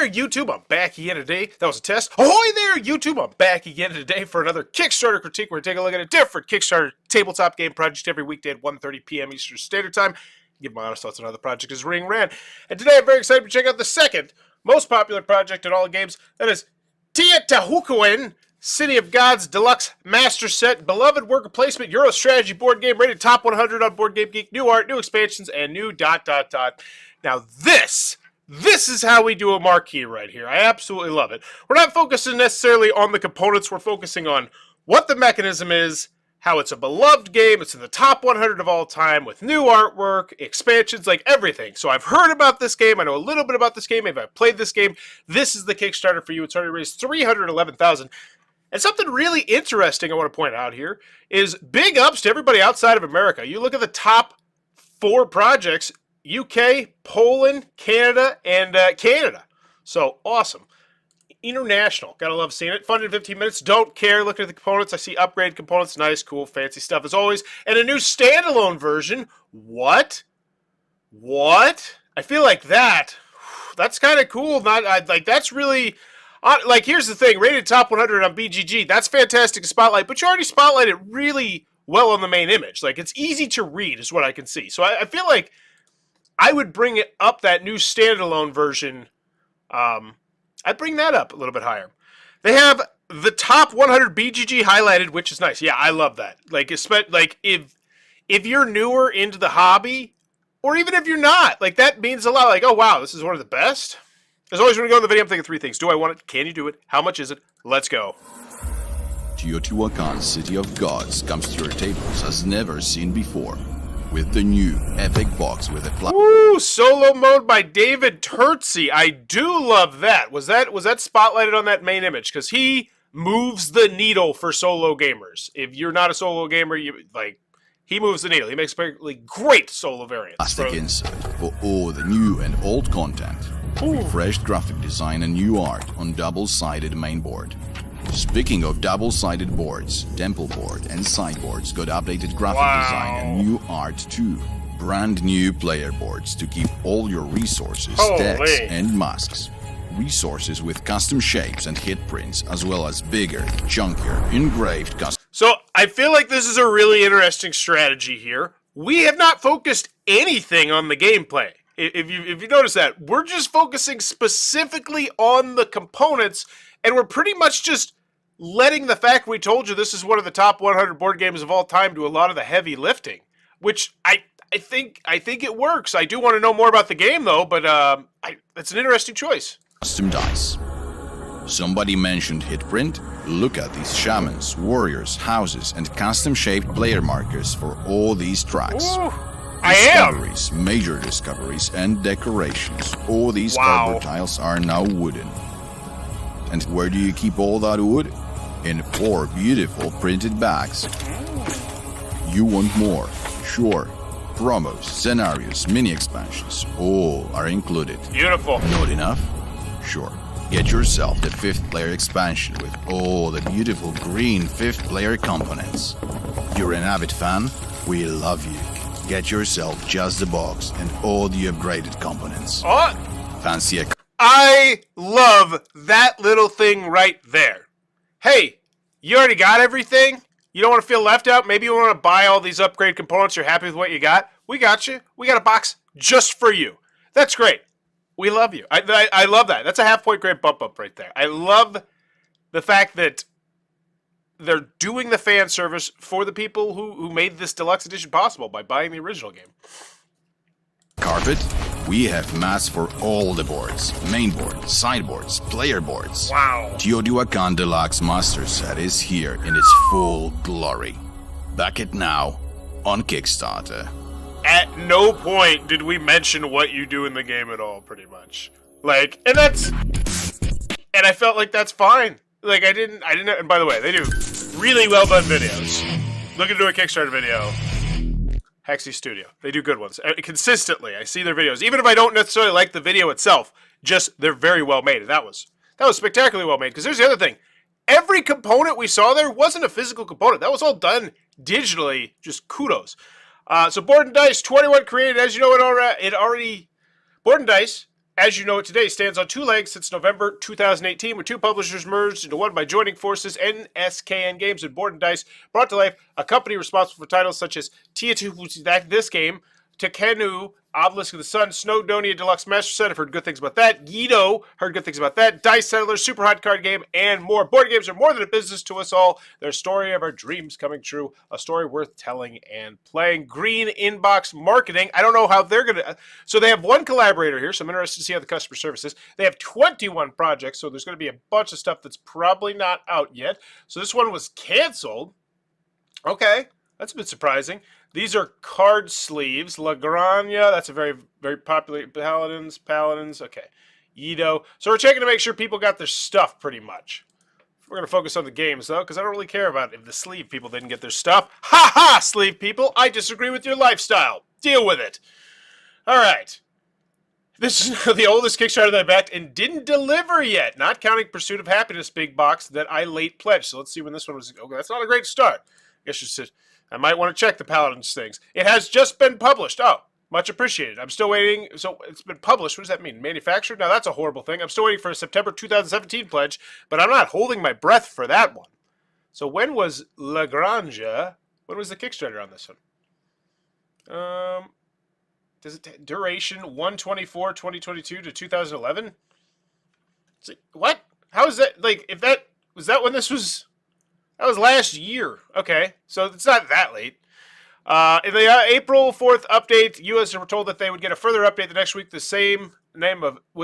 there, YouTube. I'm back again today. That was a test. Ahoy there, YouTube. I'm back again today for another Kickstarter critique. We're going to take a look at a different Kickstarter tabletop game project every weekday at 1:30 p.m. Eastern Standard Time. Give my honest thoughts on how the project is Ring Ran. And today I'm very excited to check out the second most popular project in all games. That is Teotihuacan, City of Gods Deluxe Master Set, beloved worker placement Euro strategy board game, rated top 100 on Board Game Geek, new art, new expansions, and new ... Now this is how we do a marquee right here. I absolutely love it. We're not focusing necessarily on the components. We're focusing on what the mechanism is, how it's a beloved game. It's in the top 100 of all time with new artwork, expansions, like everything. So I've heard about this game. I know a little bit about this game. Maybe I've played this game. This is the Kickstarter for you. It's already raised $311,000. And something really interesting I want to point out here is big ups to everybody outside of America. You look at the top 4 projects: UK, Poland, Canada, and Canada. So awesome. International. Gotta love seeing it. Funded in 15 minutes. Don't care. Looking at the components. I see upgrade components. Nice, cool, fancy stuff as always. And a new standalone version. What? I feel like that's kind of cool. Like that's really... like, here's the thing. Rated top 100 on BGG. That's fantastic to spotlight. But you already spotlighted really well on the main image. Like, it's easy to read is what I can see. So I feel like I would bring it up, that new standalone version. I'd bring that up a little bit higher. They have the top 100 BGG highlighted, which is nice. Yeah, I love that. Like, if you're newer into the hobby, or even if you're not, like, that means a lot. Like, oh, wow, this is one of the best. As always, when we go in the video, I'm thinking 3 things. Do I want it? Can you do it? How much is it? Let's go. Teotihuacan, City of Gods, comes to your tables as never seen before. With the new epic box with a Woo! Solo mode by David Turtzi. I do love that. Was that spotlighted on that main image? Because he moves the needle for solo gamers. If you're not a solo gamer, he moves the needle. He makes great solo variants. Plastic insert for all the new and old content. Refreshed graphic design and new art on double-sided mainboard. Speaking of double-sided boards, temple board and sideboards got updated graphic design and new art too. Brand new player boards to keep all your resources, decks and masks. Resources with custom shapes and hit prints, as well as bigger, chunkier, engraved custom. So I feel like this is a really interesting strategy here. We have not focused anything on the gameplay. If you notice that, we're just focusing specifically on the components, and we're pretty much just letting the fact we told you this is one of the top 100 board games of all time do a lot of the heavy lifting, which I think it works. I do want to know more about the game though, but that's an interesting choice. Custom dice. Somebody mentioned hit print. Look at these shamans, warriors, houses, and custom-shaped player markers for all these tracks. Ooh. Discoveries, major discoveries, and decorations. All these cardboard tiles are now wooden. And where do you keep all that wood? In 4 beautiful printed bags. You want more? Sure. Promos, scenarios, mini expansions, all are included. Beautiful. Not enough? Sure. Get yourself the 5th player expansion with all the beautiful green 5th player components. You're an avid fan? We love you. Get yourself just the box and all the upgraded components. Oh. Fancy a... I love that little thing right there. Hey, you already got everything? You don't want to feel left out? Maybe you want to buy all these upgrade components. You're happy with what you got? We got you. We got a box just for you. That's great. We love you. I love that. That's a half-point grade bump up right there. I love the fact that they're doing the fan service for the people who made this deluxe edition possible by buying the original game. Carpet? We have mats for all the boards. Mainboard, sideboards, player boards. Wow. Teotihuacan Deluxe Master Set is here in its full glory. Back it now on Kickstarter. At no point did we mention what you do in the game at all, pretty much. Like, and I felt like that's fine. Like, I didn't, and by the way, they do really well done videos. Look into a Kickstarter video. Hexy Studio. They do good ones. Consistently, I see their videos. Even if I don't necessarily like the video itself, just they're very well made. And that was spectacularly well made. Because here's the other thing. Every component we saw there wasn't a physical component. That was all done digitally. Just kudos. So Board and Dice 21 created, as you know, it already Board and Dice as you know it today, stands on two legs since November 2018, when two publishers merged into one by joining forces. NSKN Games and Board and Dice brought to life a company responsible for titles such as Teotihuacan, this game, Tekenu, Obelisk of the Sun, Snowdonia Deluxe Master Set, I've heard good things about that. Guido, heard good things about that. Dice Settlers, Super Hot Card Game, and more. Board games are more than a business to us all. They're a story of our dreams coming true, a story worth telling and playing. Green Inbox Marketing, I don't know how they're going to... So they have one collaborator here, so I'm interested to see how the customer service is. They have 21 projects, so there's going to be a bunch of stuff that's probably not out yet. So this one was canceled. Okay, that's a bit surprising. These are card sleeves. La Granja, that's a very, very popular. Paladins, okay. Yido. So we're checking to make sure people got their stuff pretty much. We're going to focus on the games, though, because I don't really care about if the sleeve people didn't get their stuff. Ha ha, sleeve people! I disagree with your lifestyle. Deal with it. All right. This is the oldest Kickstarter that I backed and didn't deliver yet, not counting Pursuit of Happiness big box that I late pledged. So let's see when this one was. Okay, that's not a great start. I guess you said... I might want to check the Paladins things. It has just been published. Oh, much appreciated. I'm still waiting. So it's been published. What does that mean? Manufactured? Now that's a horrible thing. I'm still waiting for a September 2017 pledge, but I'm not holding my breath for that one. So when was La Granja? When was the Kickstarter on this one? Does it duration 1/24/2022 to 2011? What? How is that? Like, if that was that when this was? That was last year. Okay, so it's not that late. In the April 4th update, U.S. were told that they would get a further update the next week, with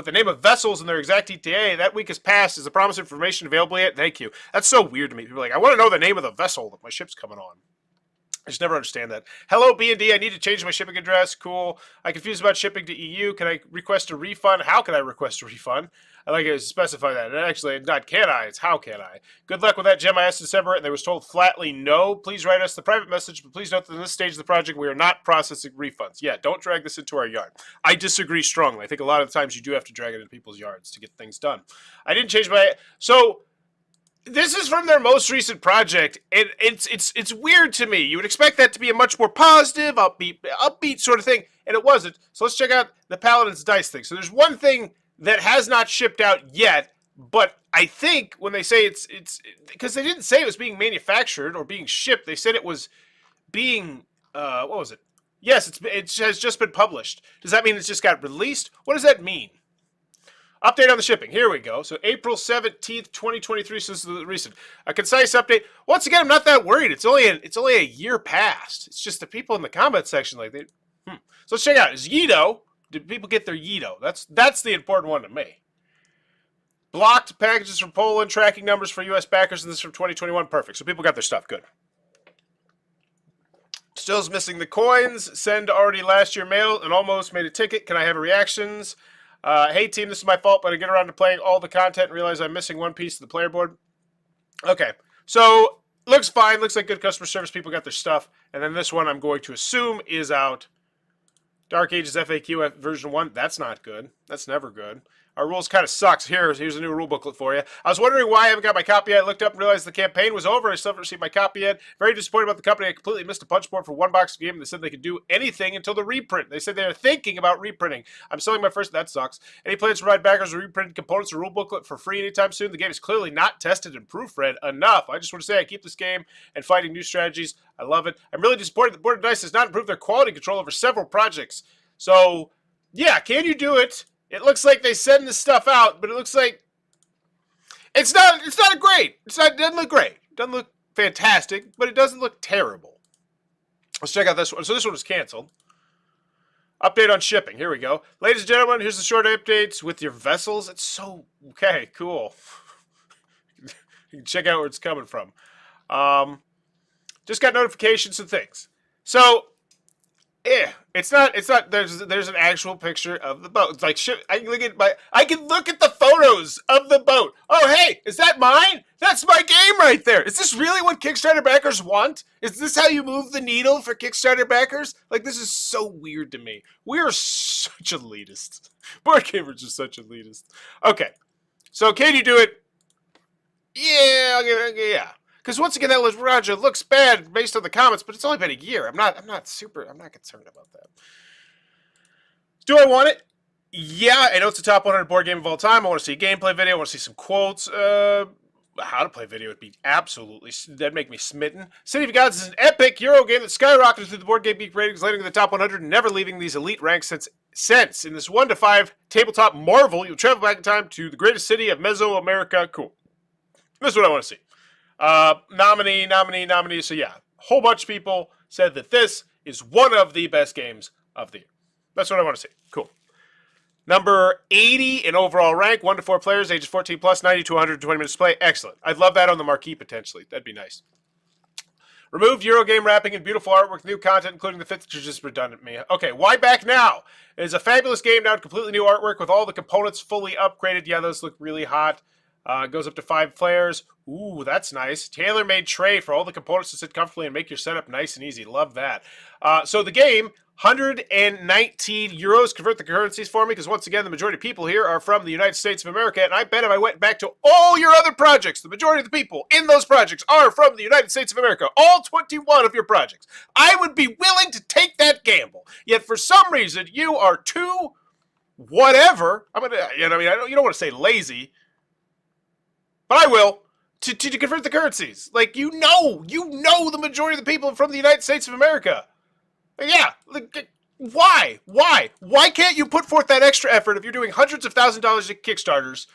the name of vessels and their exact ETA. That week has passed. Is the promised information available yet? Thank you. That's so weird to me. People are like, I want to know the name of the vessel that my ship's coming on. I just never understand that. Hello, B&D. I need to change my shipping address. Cool. I'm confused about shipping to EU. Can I request a refund? How can I request a refund? I like it to specify that. And actually, not can I, it's how can I. Good luck with that, Gem. I asked in December, and they was told flatly no. Please write us the private message, but please note that in this stage of the project, we are not processing refunds. Yeah, don't drag this into our yard. I disagree strongly. I think a lot of the times you do have to drag it into people's yards to get things done. I didn't change my... So... This is from their most recent project, and it's weird to me. You would expect that to be a much more positive, upbeat sort of thing, and it wasn't. So let's check out the Paladins Dice thing. So there's one thing that has not shipped out yet, but I think when they say it's because they didn't say it was being manufactured or being shipped. They said it was being what was it? Yes, it has just been published. Does that mean it's just got released? What does that mean? Update on the shipping. Here we go. So April 17th, 2023. So this is recent. A concise update. Once again, I'm not that worried. It's only a year past. It's just the people in the comment section like they. So let's check out. Is Yido? Did people get their Yido? That's the important one to me. Blocked packages from Poland. Tracking numbers for U.S. backers. And this is from 2021. Perfect. So people got their stuff. Good. Still's missing the coins. Send already last year mail and almost made a ticket. Can I have reactions? Hey team, this is my fault, but I get around to playing all the content and realize I'm missing one piece of the player board. Okay, so looks fine. Looks like good customer service. People got their stuff. And then this one I'm going to assume is out. Dark Ages FAQ version 1. That's not good. That's never good. Our rules kind of sucks. Here's a new rule booklet for you. I was wondering why I haven't got my copy yet. I looked up and realized the campaign was over. I still haven't received my copy yet. Very disappointed about the company. I completely missed a punch board for one box of game. They said they could do anything until the reprint. They said they are thinking about reprinting. I'm selling my first. That sucks. Any plans to provide backers with reprinted components or rule booklet for free anytime soon? The game is clearly not tested and proofread enough. I just want to say I keep this game and fighting new strategies. I love it. I'm really disappointed that Board of Dice has not improved their quality control over several projects. So, yeah, can you do it? It looks like they send this stuff out, but it looks like it's not great. It doesn't look great. It doesn't look fantastic, but it doesn't look terrible. Let's check out this one. So this one was canceled. Update on shipping. Here we go. Ladies and gentlemen, here's the short updates with your vessels. It's so okay, cool. You can check out where it's coming from. Just got notifications and things. So it's not. There's an actual picture of the boat. It's like shit. I can look at the photos of the boat. Oh, hey, is that mine? That's my game right there. Is this really what Kickstarter backers want? Is this how you move the needle for Kickstarter backers? Like, this is so weird to me. We are such elitist. Board gamers are such elitist. Okay, so can you do it? Yeah, yeah. Because once again, that Roger looks bad based on the comments, but it's only been a year. I'm not concerned about that. Do I want it? Yeah, I know it's the top 100 board game of all time. I want to see a gameplay video. I want to see some quotes. How to play video would be absolutely, that'd make me smitten. City of Gods is an epic Euro game that skyrocketed through the Board Game Geek ratings, landing in the top 100 and never leaving these elite ranks since. In this 1 to 5 tabletop marvel, you'll travel back in time to the greatest city of Mesoamerica. Cool. This is what I want to see. Nominee. So yeah, a whole bunch of people said that this is one of the best games of the year. That's what I want to see. Cool. Number 80 in overall rank, 1 to 4 players, ages 14 plus, 90 to 120 minutes play. Excellent. I'd love that on the marquee potentially. That'd be nice. Removed Eurogame wrapping and beautiful artwork, new content, including the fifth, which is just redundant me. Okay, why back now? It is a fabulous game now, completely new artwork with all the components fully upgraded. Yeah, those look really hot. Goes up to 5 players. Ooh, that's nice. Tailor-made tray for all the components to sit comfortably and make your setup nice and easy. Love that. So the game, 119 euros. Convert the currencies for me, because once again, the majority of people here are from the United States of America, and I bet if I went back to all your other projects, the majority of the people in those projects are from the United States of America. All 21 of your projects. I would be willing to take that gamble. Yet for some reason, you are too whatever. You don't want to say lazy, but I will, to convert the currencies. Like, you know the majority of the people are from the United States of America. Yeah, why? Why can't you put forth that extra effort if you're doing hundreds of thousands of dollars at Kickstarters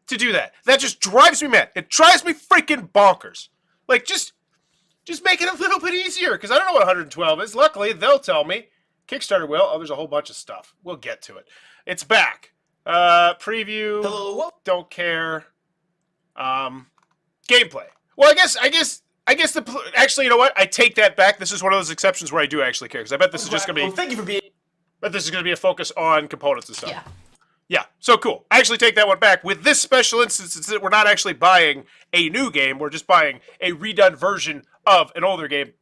to do that? That just drives me mad. It drives me freaking bonkers. Like, just make it a little bit easier, because I don't know what 112 is. Luckily, they'll tell me. Kickstarter will. Oh, there's a whole bunch of stuff. We'll get to it. It's back. Preview. Hello. Don't care. Gameplay. Well, actually, you know what? I take that back. This is one of those exceptions where I do actually care, because I bet this is just going to be... Well, thank you for being... But this is going to be a focus on components and stuff. Yeah. Yeah, so cool. I actually take that one back. With this special instance, it's that we're not actually buying a new game. We're just buying a redone version of an older game.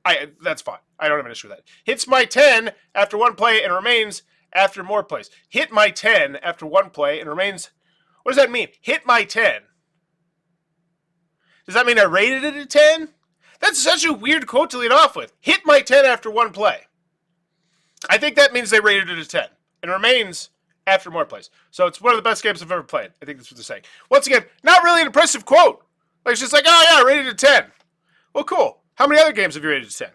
That's fine. I don't have an issue with that. Hits my 10 after 1 play and remains after more plays. Hit my 10 after 1 play and remains... What does that mean? Hit my 10. Does that mean I rated it a 10? That's such a weird quote to lead off with. Hit my 10 after 1 play. I think that means they rated it a 10. And remains after more plays. So it's one of the best games I've ever played. I think that's what they're saying. Once again, not really an impressive quote. Like, it's just like, oh yeah, rated a 10. Well, cool. How many other games have you rated a 10?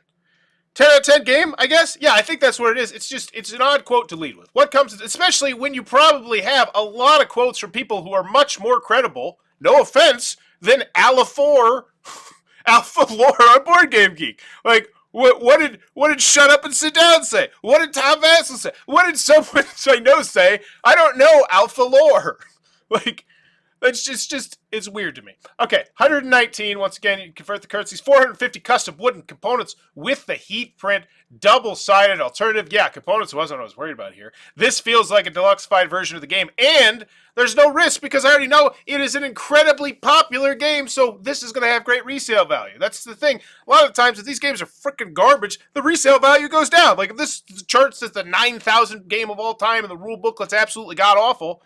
10 out of 10 game, I guess? Yeah, I think that's what it is. It's an odd quote to lead with. What comes, especially when you probably have a lot of quotes from people who are much more credible, no offense, than Alpha Lore on Board Game Geek. Like, what did Shut Up and Sit Down say? What did Tom Vassell say? What did someone I know say? I don't know Alpha Lore. Like, it's just it's weird to me. Okay, 119, once again, you convert the currencies, 450 custom wooden components with the heat print, double-sided alternative. Yeah, components wasn't what I was worried about here. This feels like a deluxe-fied version of the game, and there's no risk because I already know it is an incredibly popular game, so this is going to have great resale value. That's the thing. A lot of the times, if these games are freaking garbage, the resale value goes down. Like, if this chart says the 9,000 game of all time and the rule booklet's absolutely god-awful,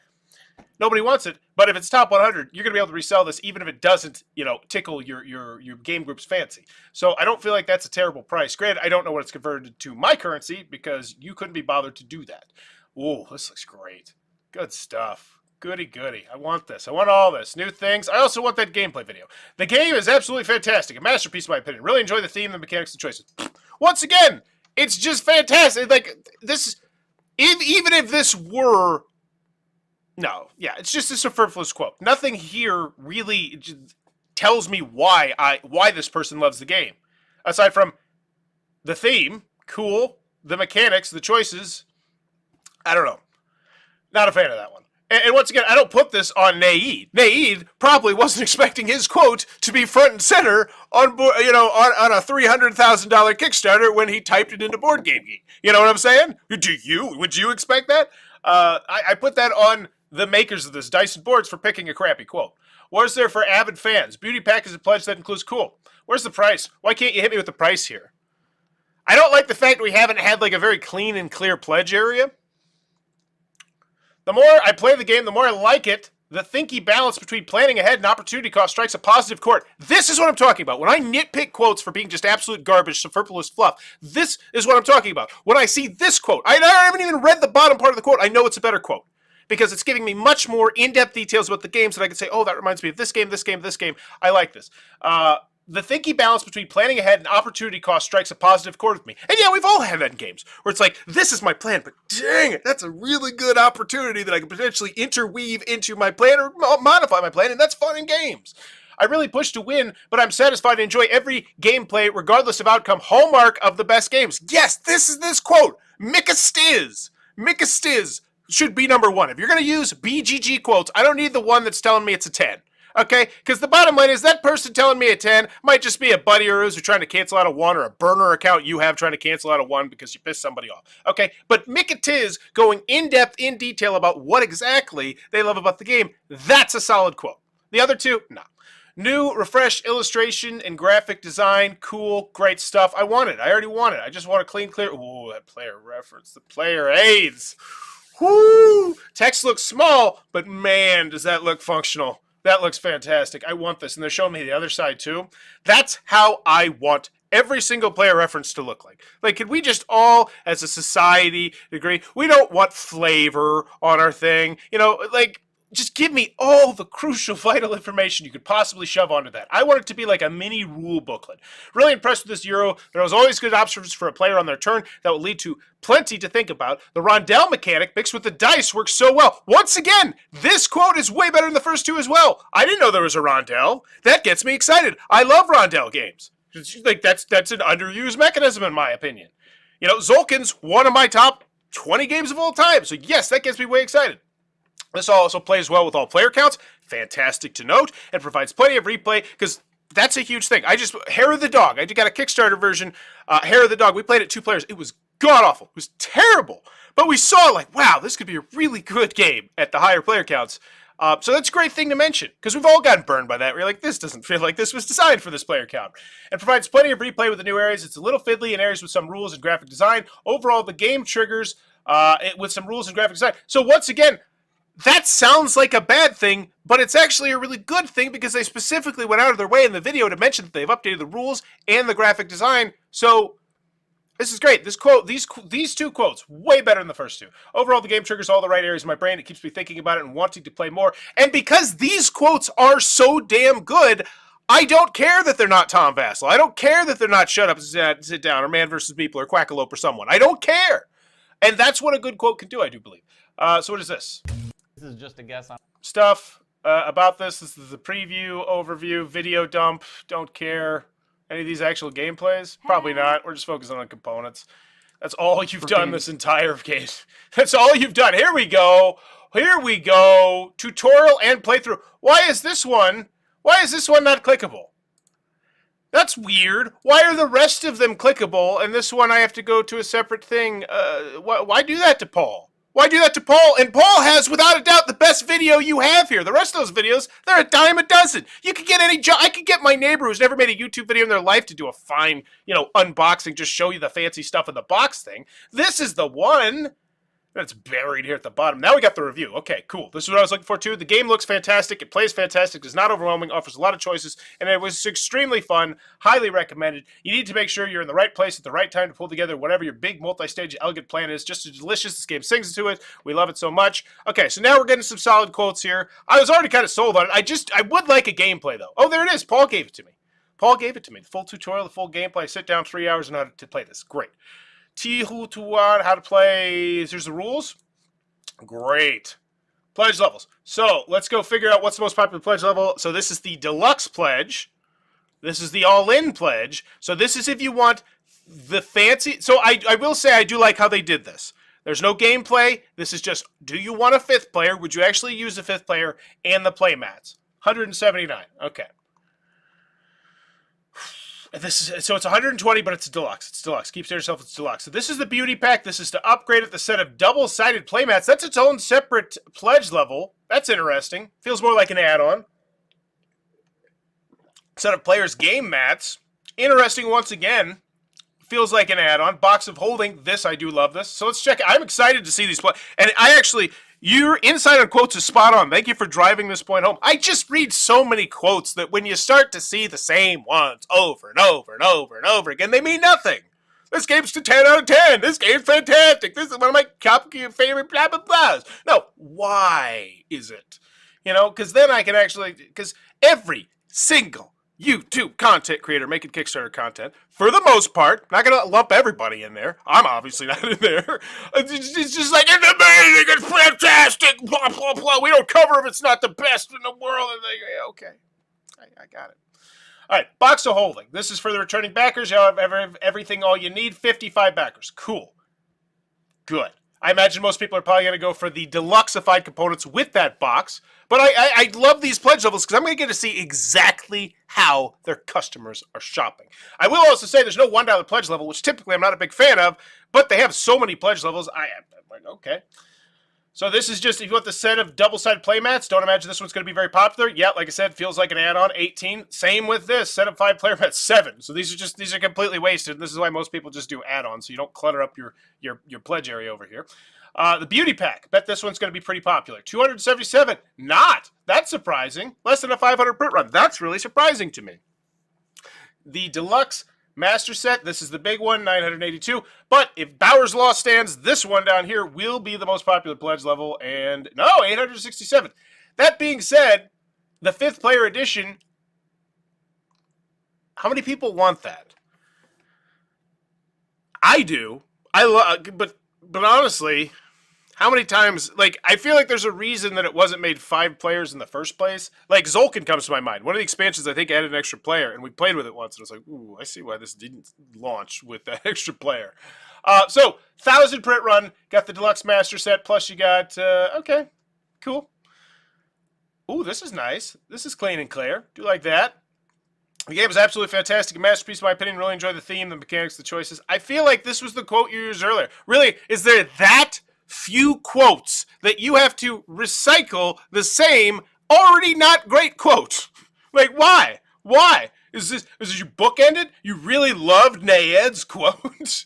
nobody wants it. But if it's top 100, you're going to be able to resell this even if it doesn't, tickle your game group's fancy. So I don't feel like that's a terrible price. Granted, I don't know what it's converted to my currency because you couldn't be bothered to do that. Ooh, this looks great. Good stuff. Goody. I want this. I want all this. New things. I also want that gameplay video. The game is absolutely fantastic. A masterpiece, in my opinion. Really enjoy the theme, the mechanics, and choices. Once again, it's just fantastic. Like, this, even if this were... No, yeah, it's just a superfluous quote. Nothing here really tells me why this person loves the game. Aside from the theme, cool, the mechanics, the choices, I don't know. Not a fan of that one. And once again, I don't put this on Naid. Naid probably wasn't expecting his quote to be front and center on a $300,000 Kickstarter when he typed it into Board Game Geek. You know what I'm saying? Would you expect that? I put that on the makers of this, Dice and Boards, for picking a crappy quote. What's there for avid fans? Beauty pack is a pledge that includes cool. Where's the price? Why can't you hit me with the price here? I don't like the fact we haven't had like a very clean and clear pledge area. The more I play the game, the more I like it. The thinky balance between planning ahead and opportunity cost strikes a positive chord. This is what I'm talking about. When I nitpick quotes for being just absolute garbage, superfluous fluff, this is what I'm talking about. When I see this quote, I haven't even read the bottom part of the quote. I know it's a better quote. because it's giving me much more in-depth details about the game so that I can say, oh, that reminds me of this game, this game, this game. I like this. The thinky balance between planning ahead and opportunity cost strikes a positive chord with me. And yeah, we've all had that in games, where it's like, this is my plan, but dang it, that's a really good opportunity that I can potentially interweave into my plan or modify my plan, and that's fun in games. I really push to win, but I'm satisfied to enjoy every gameplay regardless of outcome. Hallmark of the best games. Yes, this is this quote. Mika Stiz. Mika Stiz should be number one. If you're going to use BGG quotes, I don't need the one that's telling me it's a 10. Okay? Because the bottom line is that person telling me a 10 might just be a buddy or who's trying to cancel out a 1 or a burner account you have trying to cancel out a 1 because you pissed somebody off. Okay? But Mika Tiz going in-depth, in detail about what exactly they love about the game, that's a solid quote. The other two, no. New, refreshed illustration and graphic design. Cool, great stuff. I want it. I already want it. I just want a clean, clear... Ooh, that player reference. The player aids. Whoo! Text looks small, but man, does that look functional. That looks fantastic. I want this. And they're showing me the other side, too. That's how I want every single player reference to look like. Like, could we just all, as a society, agree? We don't want flavor on our thing. You know, like... Just give me all the crucial, vital information you could possibly shove onto that. I want it to be like a mini rule booklet. Really impressed with this Euro. There was always good options for a player on their turn that will lead to plenty to think about. The rondelle mechanic mixed with the dice works so well. Once again, this quote is way better than the first two as well. I didn't know there was a rondelle. That gets me excited. I love rondelle games. Like that's an underused mechanism in my opinion. You know, Zolkin's one of my top 20 games of all time. So yes, that gets me way excited. This also plays well with all player counts, fantastic to note, and provides plenty of replay, because that's a huge thing. Hair of the Dog, I got a Kickstarter version, Hair of the Dog, we played it 2 players, it was god-awful, it was terrible, but we saw like, wow, this could be a really good game at the higher player counts, so that's a great thing to mention, because we've all gotten burned by that. We're like, this doesn't feel like this was designed for this player count. And provides plenty of replay with the new areas. It's a little fiddly in areas with some rules and graphic design. Overall, the game triggers with some rules and graphic design. So once again, that sounds like a bad thing, but it's actually a really good thing because they specifically went out of their way in the video to mention that they've updated the rules and the graphic design. So this is great. This quote, these 2 quotes, way better than the first 2. Overall, the game triggers all the right areas in my brain. It keeps me thinking about it and wanting to play more. And because these quotes are so damn good, I don't care that they're not Tom Vassell. I don't care that they're not Shut Up and Sit Down or Man vs. Meeple or Quackalope or someone. I don't care. And that's what a good quote can do, I do believe. So what is this? This is just a guess on Stuff about this. This is the preview, overview, video dump. Don't care. Any of these actual gameplays? Probably not. We're just focusing on components. That's all you've done this entire game. That's all you've done. Here we go. Here we go. Tutorial and playthrough. Why is this one not clickable? That's weird. Why are the rest of them clickable and this one I have to go to a separate thing? Why do that to Paul? Why do that to Paul? And Paul has, without a doubt, the best video you have here. The rest of those videos, they're a dime a dozen. You could get I could get my neighbor who's never made a YouTube video in their life to do a fine, unboxing, just show you the fancy stuff in the box thing. This is the one that's buried here at the bottom. Now we got the review. Okay, cool. This is what I was looking for, too. The game looks fantastic. It plays fantastic. It's not overwhelming. Offers a lot of choices. And it was extremely fun. Highly recommended. You need to make sure you're in the right place at the right time to pull together whatever your big multi-stage elegant plan is. Just as delicious. This game sings to it. We love it so much. Okay, so now we're getting some solid quotes here. I was already kind of sold on it. I would like a gameplay, though. Oh, there it is. Paul gave it to me. Paul gave it to me. The full tutorial, the full gameplay. Sit down 3 hours and how to play this. Great. Teotihuacan, how to play. Here's the rules. Great. Pledge levels. So let's go figure out what's the most popular pledge level. So this is the Deluxe pledge. This is the all-in pledge. So this is if you want the fancy. So I will say I do like how they did this. There's no gameplay. This is just, do you want a 5th player? Would you actually use the 5th player and the play mats? 179. Okay. So it's 120, but it's deluxe. It's deluxe. Keep to yourself, it's deluxe. So this is the beauty pack. This is to upgrade it. The set of double-sided playmats. That's its own separate pledge level. That's interesting. Feels more like an add-on. Set of players' game mats. Interesting once again. Feels like an add-on. Box of holding. This, I do love this. So let's check it. I'm excited to see these play. And your insight on quotes is spot on. Thank you for driving this point home. I just read so many quotes that when you start to see the same ones over and over and over and over again, they mean nothing. This game's a 10 out of 10. This game's fantastic. This is one of my favorite blah, blah, blahs. No, why is it? You know, because then I can actually, because every single YouTube content creator making Kickstarter content, for the most part, not going to lump everybody in there. I'm obviously not in there. It's just like, it's amazing, it's fantastic, blah, blah, blah. We don't cover if it's not the best in the world. And they go, okay, I got it. All right, box of holding. This is for the returning backers. You have everything, all you need. 55 backers. Cool. Good. I imagine most people are probably going to go for the deluxeified components with that box. But I love these pledge levels because I'm going to get to see exactly how their customers are shopping. I will also say there's no $1 pledge level, which typically I'm not a big fan of, but they have so many pledge levels. I'm like, okay. So this is just, if you want the set of double-sided playmats, don't imagine this one's going to be very popular. Yeah, like I said, feels like an add-on, 18. Same with this, set of 5 player mats, 7. So these are completely wasted. This is why most people just do add-ons, so you don't clutter up your pledge area over here. The beauty pack, bet this one's going to be pretty popular. 277, not. That's surprising. Less than a 500 print run. That's really surprising to me. The deluxe master set, this is the big one, 982. But if Bauer's Law stands, this one down here will be the most popular pledge level. And no, 867. That being said, the 5th player edition, how many people want that? I do. I love, but honestly, how many times, like, I feel like there's a reason that it wasn't made 5 players in the first place. Like, Zolkin comes to my mind. One of the expansions, I think, added an extra player, and we played with it once, and I was like, ooh, I see why this didn't launch with that extra player. So, 1,000 print run, got the deluxe master set, plus you got, okay, cool. Ooh, this is nice. This is clean and clear. Do like that. The game is absolutely fantastic. A masterpiece, in my opinion. Really enjoy the theme, the mechanics, the choices. I feel like this was the quote you used earlier. Really, is there that few quotes that you have to recycle the same already not great quote? Like, why? Why? Is this you bookended? You really loved Nayed's quote?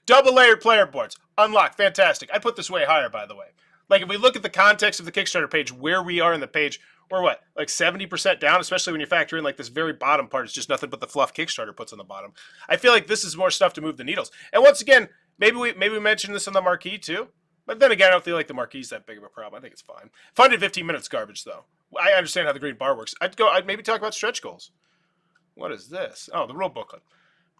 Double layered player boards. Unlocked. Fantastic. I put this way higher, by the way. Like, if we look at the context of the Kickstarter page, where we are in the page, we're what? Like 70% down, especially when you factor in like this very bottom part is just nothing but the fluff Kickstarter puts on the bottom. I feel like this is more stuff to move the needles. And once again, maybe we mentioned this on the marquee too. But then again, I don't feel like the marquee's that big of a problem. I think it's fine. Funded 15 minutes garbage, though. I understand how the green bar works. I'd maybe talk about stretch goals. What is this? Oh, the rule booklet.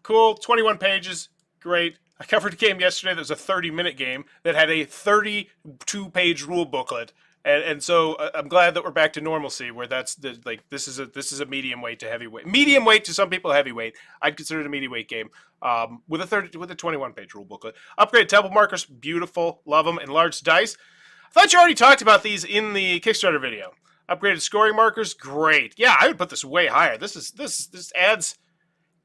Cool. 21 pages. Great. I covered a game yesterday that was a 30-minute game that had a 32-page rule booklet. And so I'm glad that we're back to normalcy, where that's this is a medium weight to heavyweight. Medium weight to some people, heavyweight. I'd consider it a medium weight game with a 21-page rule booklet. Upgraded temple markers, beautiful, love them. Enlarged dice. I thought you already talked about these in the Kickstarter video. Upgraded scoring markers, great. Yeah, I would put this way higher. This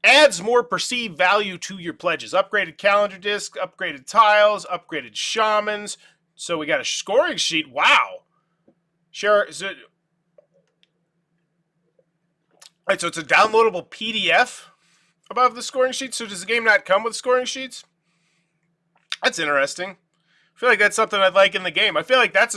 adds more perceived value to your pledges. Upgraded calendar disc, upgraded tiles, upgraded shamans. So we got a scoring sheet. Wow. Sure. Is it? Right, so it's a downloadable PDF above the scoring sheet. So does the game not come with scoring sheets? That's interesting. I feel like that's something I'd like in the game. I feel like that's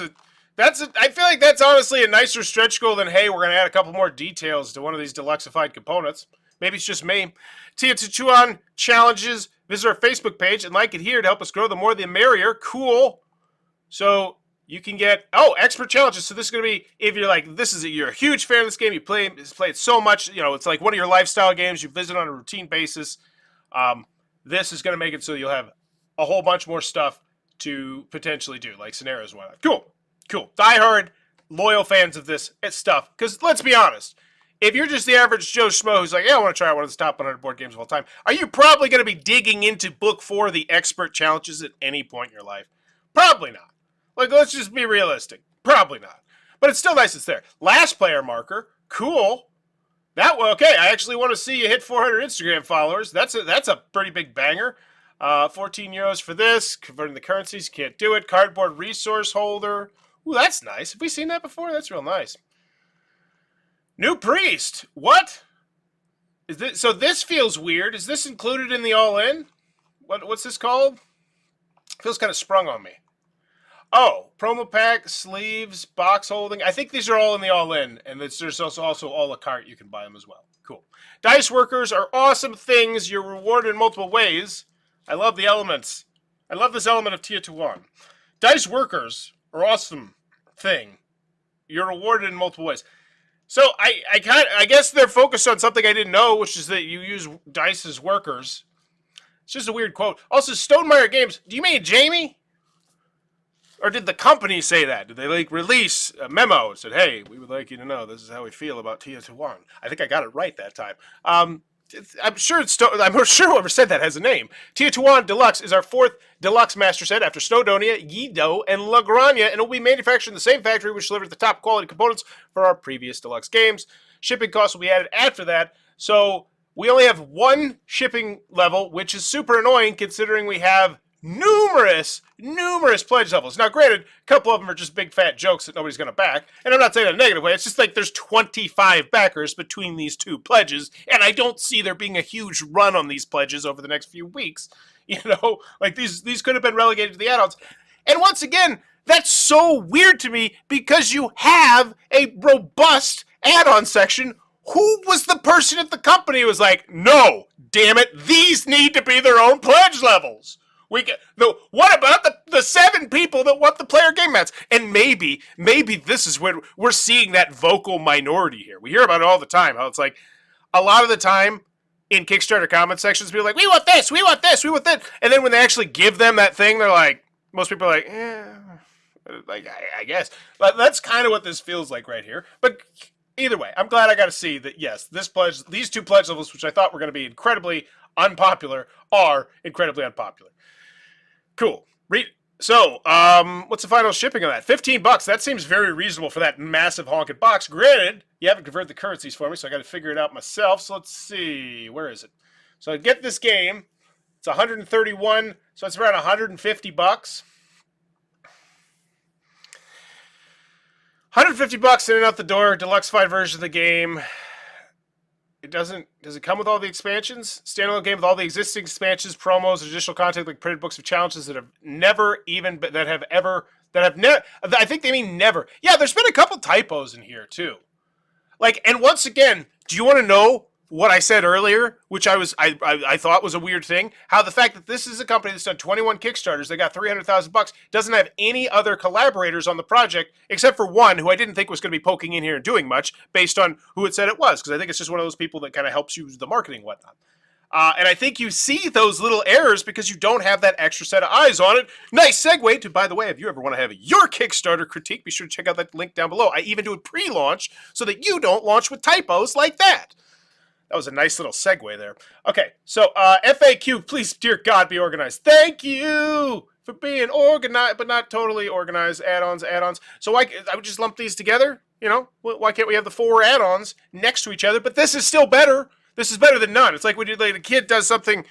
honestly a nicer stretch goal than, hey, we're gonna add a couple more details to one of these deluxeified components. Maybe it's just me. Teotihuacan challenges. Visit our Facebook page and like it here to help us grow. The more the merrier. Cool. So you can get, expert challenges. So this is going to be, if you're like, you're a huge fan of this game, you play it so much, it's like one of your lifestyle games you visit on a routine basis. This is going to make it so you'll have a whole bunch more stuff to potentially do, like scenarios and whatnot. Cool. Diehard, loyal fans of this stuff. Because let's be honest, if you're just the average Joe Schmo who's like, yeah, I want to try one of the top 100 board games of all time, are you probably going to be digging into Book 4, the expert challenges, at any point in your life? Probably not. Like, let's just be realistic. Probably not. But it's still nice it's there. Last player marker. Cool. Okay, I actually want to see you hit 400 Instagram followers. That's a pretty big banger. 14 euros for this. Converting the currencies. Can't do it. Cardboard resource holder. Ooh, that's nice. Have we seen that before? That's real nice. New priest. What? So this feels weird. Is this included in the all-in? What's this called? Feels kind of sprung on me. Oh, promo pack, sleeves, box holding. I think these are all in the all-in, and there's also a la carte. You can buy them as well. Cool. Dice workers are awesome things. You're rewarded in multiple ways. I love the elements. I love this element of Teotihuacan. Dice workers are awesome thing. You're rewarded in multiple ways. So I guess they're focused on something I didn't know, which is that you use dice as workers. It's just a weird quote. Also, Stonemeyer Games. Do you mean Jamie? Or did the company say that? Did they release a memo and said, "Hey, we would like you to know this is how we feel about Teotihuacan"? I think I got it right that time. I'm sure whoever said that has a name. Teotihuacan Deluxe is our 4th Deluxe master set after Snowdonia, Yido, and La Granja, and it will be manufactured in the same factory which delivered the top quality components for our previous Deluxe games. Shipping costs will be added after that, so we only have one shipping level, which is super annoying considering we have numerous pledge levels. Now, granted, a couple of them are just big fat jokes that nobody's going to back, and I'm not saying that in a negative way. It's just like there's 25 backers between these two pledges, and I don't see there being a huge run on these pledges over the next few weeks. You know, like these could have been relegated to the add-ons. And once again, that's so weird to me because you have a robust add-on section. Who was the person at the company who was like, no, damn it, these need to be their own pledge levels? What about the 7 people that want the player game mats? And maybe this is where we're seeing that vocal minority here. We hear about it all the time, how it's like a lot of the time in Kickstarter comment sections, people are like, we want this, we want this, we want that. And then when they actually give them that thing, they're like, most people are like, like, I guess. But that's kind of what this feels like right here. But either way, I'm glad I got to see that, yes, these 2 pledge levels, which I thought were going to be incredibly unpopular, are incredibly unpopular. Cool. So, what's the final shipping on that? $15. That seems very reasonable for that massive honking box. Granted, you haven't converted the currencies for me, so I got to figure it out myself. So let's see. Where is it? So I get this game. It's 131, so it's around $150. $150 in and out the door. Deluxe-fied version of the game. Does it come with all the expansions? Standalone game with all the existing expansions, promos, additional content like printed books of challenges that have never I think they mean never. Yeah, there's been a couple typos in here too. Like, and once again, do you want to know what I said earlier, which I thought was a weird thing? How the fact that this is a company that's done 21 Kickstarters, they got $300,000, doesn't have any other collaborators on the project except for one who I didn't think was going to be poking in here and doing much based on who it said it was, because I think it's just one of those people that kind of helps you with the marketing and whatnot. And I think you see those little errors because you don't have that extra set of eyes on it. Nice segue to, by the way, if you ever want to have your Kickstarter critique, be sure to check out that link down below. I even do a pre-launch so that you don't launch with typos like that. That was a nice little segue there. Okay, so FAQ, please, dear God, be organized. Thank you for being organized, but not totally organized. Add-ons. So I would just lump these together. You know, why can't we have the 4 add-ons next to each other? But this is still better. This is better than none. It's like when a kid does something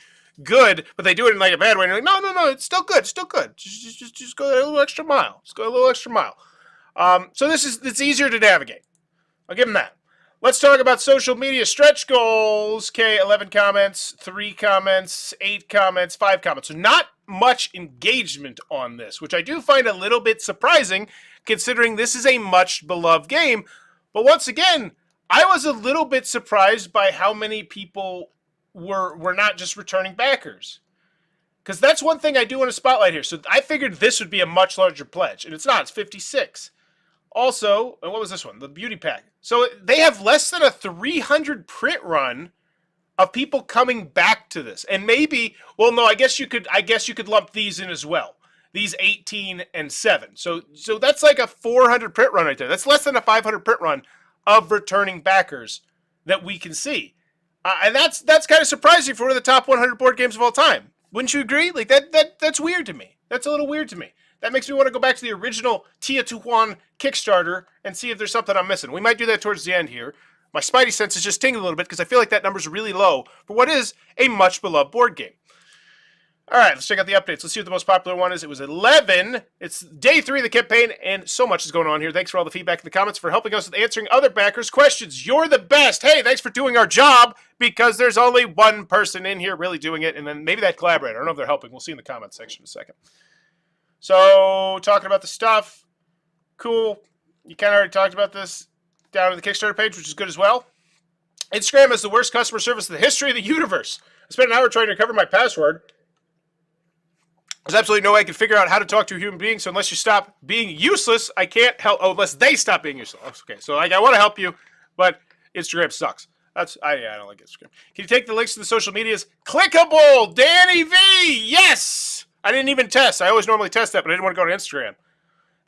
good, but they do it in like a bad way. And you're like, no, it's still good, Just go a little extra mile. So it's easier to navigate. I'll give them that. Let's talk about social media stretch goals. Okay, 11 comments, 3 comments, 8 comments, 5 comments. So not much engagement on this, which I do find a little bit surprising considering this is a much beloved game. But once again, I was a little bit surprised by how many people were not just returning backers. Because that's one thing I do want to spotlight here. So I figured this would be a much larger pledge, and it's not. It's 56. Also, what was this one? The beauty pack. So they have less than a 300 print run of people coming back to this. And maybe, well, no, I guess you could lump these in as well. These 18 and 7. So that's like a 400 print run right there. That's less than a 500 print run of returning backers that we can see. And that's kind of surprising for one of the top 100 board games of all time. Wouldn't you agree? Like that's weird to me. That's a little weird to me. That makes me want to go back to the original Teotihuacan Kickstarter and see if there's something I'm missing. We might do that towards the end here. My spidey sense is just tingling a little bit because I feel like that number's really low for what is a much beloved board game. All right, let's check out the updates. Let's see what the most popular one is. It was 11. It's day 3 of the campaign, and so much is going on here. Thanks for all the feedback in the comments, for helping us with answering other backers' questions. You're the best. Hey, thanks for doing our job, because there's only one person in here really doing it, and then maybe that collaborator. I don't know if they're helping. We'll see in the comments section in a second. So, talking about the stuff. Cool. You kind of already talked about this down on the Kickstarter page, which is good as well. Instagram has the worst customer service in the history of the universe. I spent an hour trying to recover my password. There's absolutely no way I can figure out how to talk to a human being, so unless you stop being useless, I can't help. Oh, unless they stop being useless. Okay, so like I want to help you, but Instagram sucks. I don't like Instagram. Can you take the links to the social medias? Clickable, Danny V. Yes, I didn't even test. I always normally test that, but I didn't want to go to Instagram.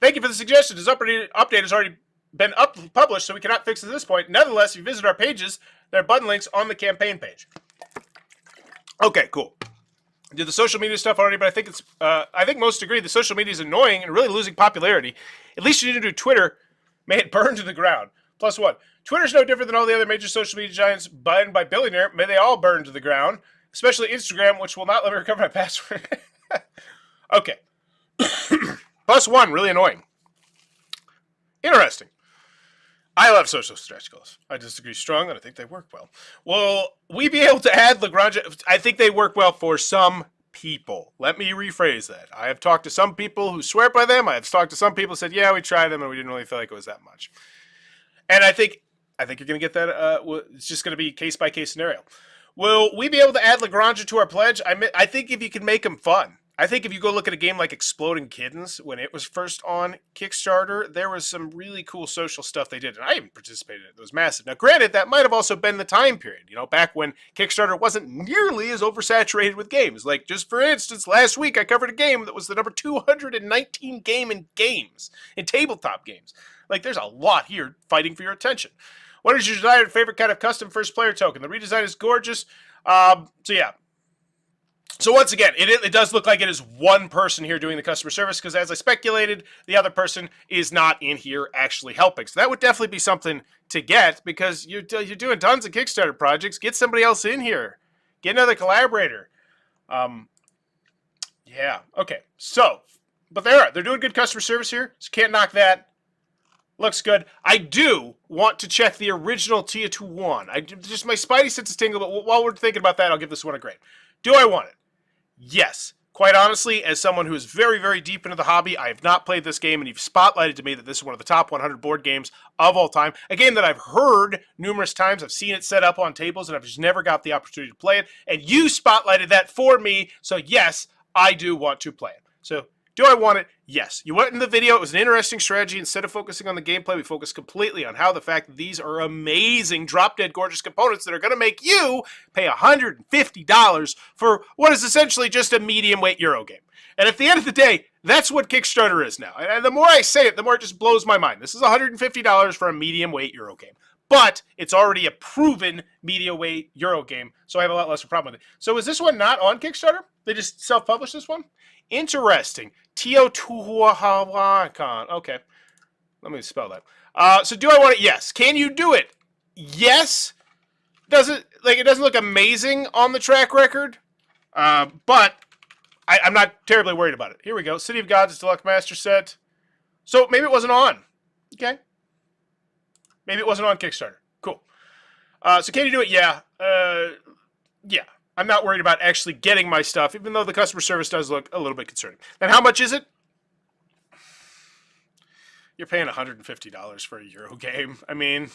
Thank you for the suggestion. This update has already been published, so we cannot fix it at this point. Nevertheless, if you visit our pages, there are button links on the campaign page. Okay, cool. Did the social media stuff already, but I think most agree the social media is annoying and really losing popularity. At least you didn't do Twitter. May it burn to the ground. +1. Twitter's no different than all the other major social media giants banned by billionaire. May they all burn to the ground. Especially Instagram, which will not let me recover my password. Okay. +1, really annoying. Interesting. I love social stretch goals. I disagree strong, and I think they work well. Will we be able to add Lagrange? I think they work well for some people. Let me rephrase that. I have talked to some people who swear by them. I have talked to some people who said, yeah, we tried them, and we didn't really feel like it was that much. And I think you're going to get that. It's just going to be case-by-case scenario. Will we be able to add Lagrange to our pledge? I think if you can make them fun. I think if you go look at a game like Exploding Kittens, when it was first on Kickstarter, there was some really cool social stuff they did, and I even participated in it. It was massive. Now, granted, that might have also been the time period, back when Kickstarter wasn't nearly as oversaturated with games. Like, just for instance, last week I covered a game that was the number 219 game in games, in tabletop games. Like, there's a lot here fighting for your attention. What is your desired favorite kind of custom first player token? The redesign is gorgeous. So yeah. So once again, it does look like it is one person here doing the customer service, because as I speculated, the other person is not in here actually helping. So that would definitely be something to get, because you're doing tons of Kickstarter projects. Get somebody else in here. Get another collaborator. Yeah, okay. So, but they're doing good customer service here, so can't knock that. Looks good. I do want to check the original Teotihuacan. Just my spidey senses tingle, but while we're thinking about that, I'll give this one a grade. Do I want it? Yes. Quite honestly, as someone who is very, very deep into the hobby, I have not played this game, and you've spotlighted to me that this is one of the top 100 board games of all time. A game that I've heard numerous times. I've seen it set up on tables, and I've just never got the opportunity to play it. And you spotlighted that for me, so yes, I do want to play it. So, do I want it? Yes. You went in the video. It was an interesting strategy. Instead of focusing on the gameplay, we focused completely on how the fact that these are amazing, drop-dead gorgeous components that are going to make you pay $150 for what is essentially just a medium-weight Euro game. And at the end of the day, that's what Kickstarter is now. And the more I say it, the more it just blows my mind. This is $150 for a medium-weight Euro game. But it's already a proven medium-weight Euro game, so I have a lot less of a problem with it. So is this one not on Kickstarter? They just self-published this one? Interesting. Teotihuacan. Okay. Let me spell that. So do I want it? Yes. Can you do it? Yes. It doesn't look amazing on the track record, but I'm not terribly worried about it. Here we go. City of Gods Deluxe Master Set. So maybe it wasn't on. Okay. Maybe it wasn't on Kickstarter. Cool. So can you do it? Yeah. Yeah. I'm not worried about actually getting my stuff, even though the customer service does look a little bit concerning. And how much is it? You're paying $150 for a Euro game. I mean,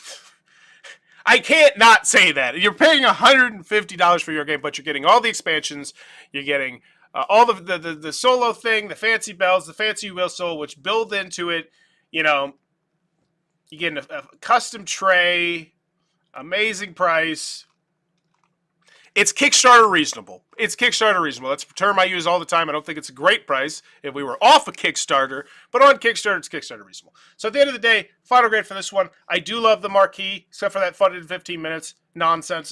I can't not say that. You're paying $150 for your game, but you're getting all the expansions. You're getting all the solo thing, the fancy bells, the fancy whistle, which build into it. You're getting a custom tray, amazing price. It's Kickstarter reasonable. It's Kickstarter reasonable. That's a term I use all the time. I don't think it's a great price if we were off of Kickstarter, but on Kickstarter, it's Kickstarter reasonable. So at the end of the day, final grade for this one. I do love the marquee, except for that funded in 15 minutes nonsense.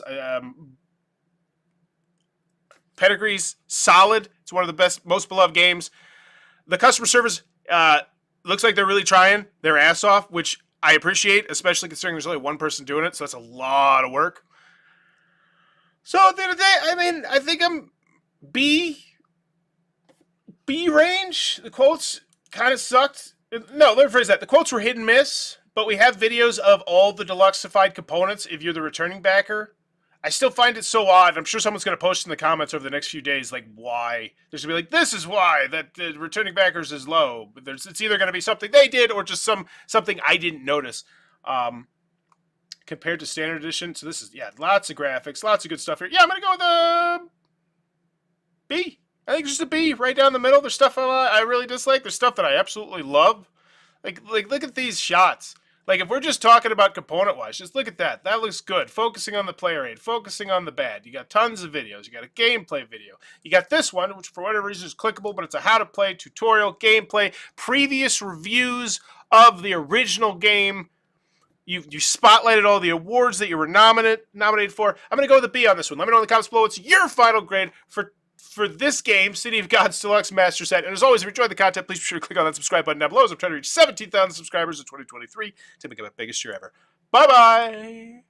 Pedigree's solid. It's one of the best, most beloved games. The customer service looks like they're really trying their ass off, which I appreciate, especially considering there's only one person doing it, so that's a lot of work. So at the end of the day, I mean, I think I'm B range. The quotes kind of sucked. No, let me rephrase that. The quotes were hit and miss, but we have videos of all the deluxeified components if you're the returning backer. I still find it so odd. I'm sure someone's going to post in the comments over the next few days, like, why. There's going to be like, this is why, that the returning backers is low. But it's either going to be something they did or just something I didn't notice. Compared to standard edition. So this is, yeah, lots of graphics, lots of good stuff here. Yeah, I'm going to go with a B. I think just a B right down the middle. There's stuff I really dislike. There's stuff that I absolutely love. Like look at these shots. Like if we're just talking about component wise, just look at that. That looks good. Focusing on the player aid, focusing on the bad. You got tons of videos. You got a gameplay video. You got this one, which for whatever reason is clickable, but it's a how to play tutorial, gameplay, previous reviews of the original game. You spotlighted all the awards that you were nominated for. I'm gonna go with a B on this one. Let me know in the comments below what's your final grade for this game, City of Gods Deluxe Master Set. And as always, if you enjoyed the content, please be sure to click on that subscribe button down below as I'm trying to reach 17,000 subscribers in 2023 to become the biggest year ever. Bye-bye!